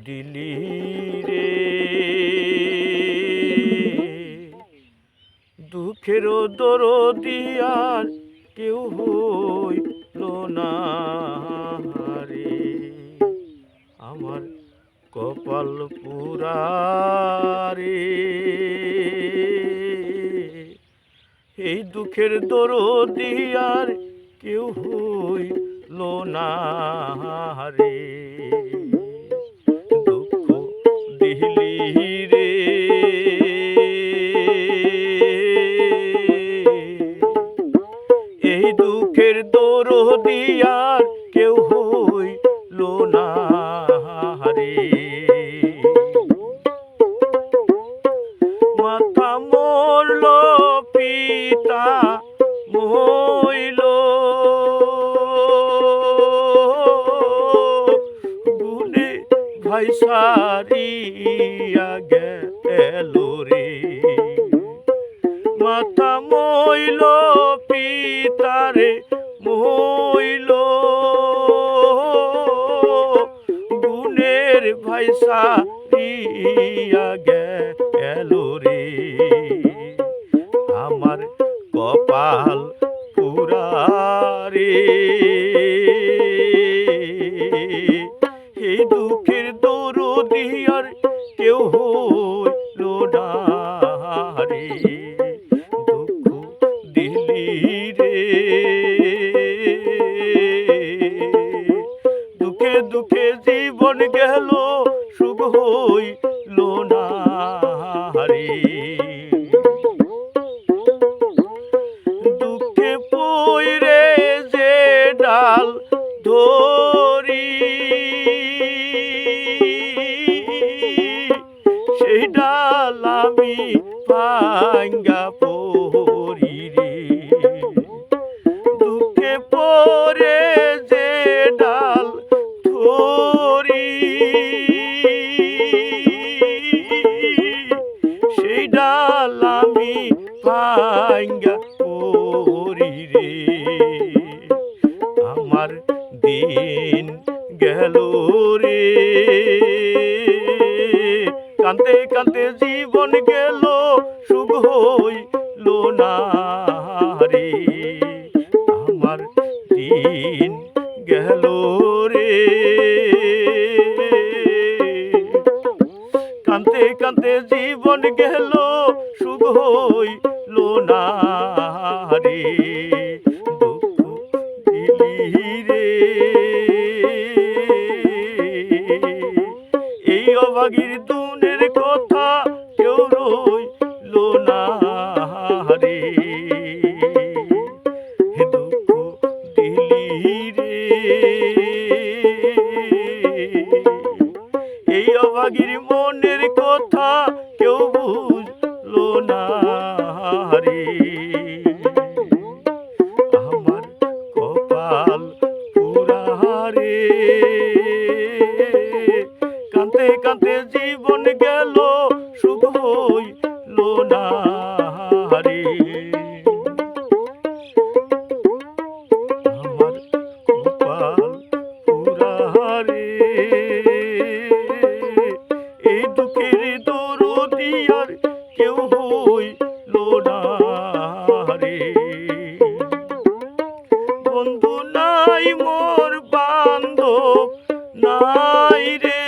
দিলি রে। দুঃখের দরদি আর কেউ হইল না রে, আমার কপাল পুরা রে। এই দুঃখের দরদি আর কেউ হইল না রে, দুঃখ দিলি রে। এই দুঃখের দরদি আর কেউ হইল না রে, মাতা মরল পিতা মইল, গুনে ভাই সারিয়া গেল রে। মাতা মইল পিতারে মইল, গুণের ভাই সারিয়া গেল রে, আমার কপাল পুরা রে। এই দুঃখের দরদি আর কেউ হইল না রে, দুঃখ দিলি রে। দুঃখে দুঃখে জীবন গেল, সুখ হইল না রে। দুঃখে পইরে যে ডাল ধরি, সেই ডাল আমি ভাঙ্গা পড়ি রে। দুঃখে পড়ে যে ডাল ধরি, সেই ডাল আমি ভাঙ্গা পড়ি রে, আমার দিন গেল রে। কাঁদতে কাঁদতে জীবন গেল, সুখ হইল না রে, আমার দিন গেল রে। কাঁদতে কাঁদতে জীবন গেল, সুখ হইল না রে, দুঃখ দিলি রে। এই অভাগীর দুনের কথা কেউ রইল না রে, দুঃখ দিলি রে। এই অভাগীর মনের কথা কেউ বুঝল না রে, আমার কপাল পুরা রে। কাঁদতে কাঁদতে জীবন গেল, সুখ হইল না রে, আমার কপাল পুরা রে। এই দুঃখের দরদি আর কেউ হইল না রে, বন্ধু নাই মোর বান্ধব নাই রে।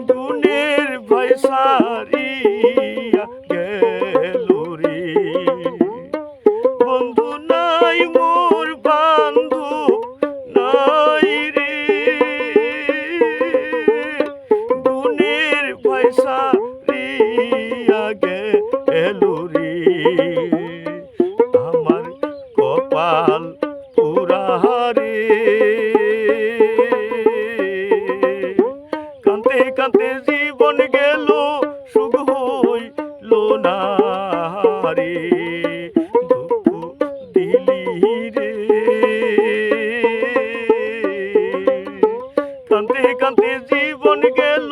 গুণের ভাই সারিয়া গেল রে, বন্ধু নাই মোর বান্ধব নাই রে। গুণের ভাই সারিয়া গেল রে, আমার কপাল পুরা রে। কাঁদতে কাঁদতে জীবন গেল, সুখ হইল না রে, দুঃখ দিলি রে। কাঁদতে কাঁদতে জীবন গেল,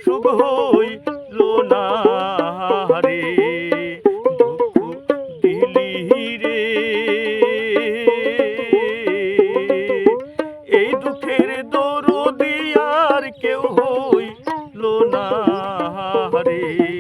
সুখ হইল না রে, দুঃখ দিলি রে। দরদি আর কেউ হইল না রে।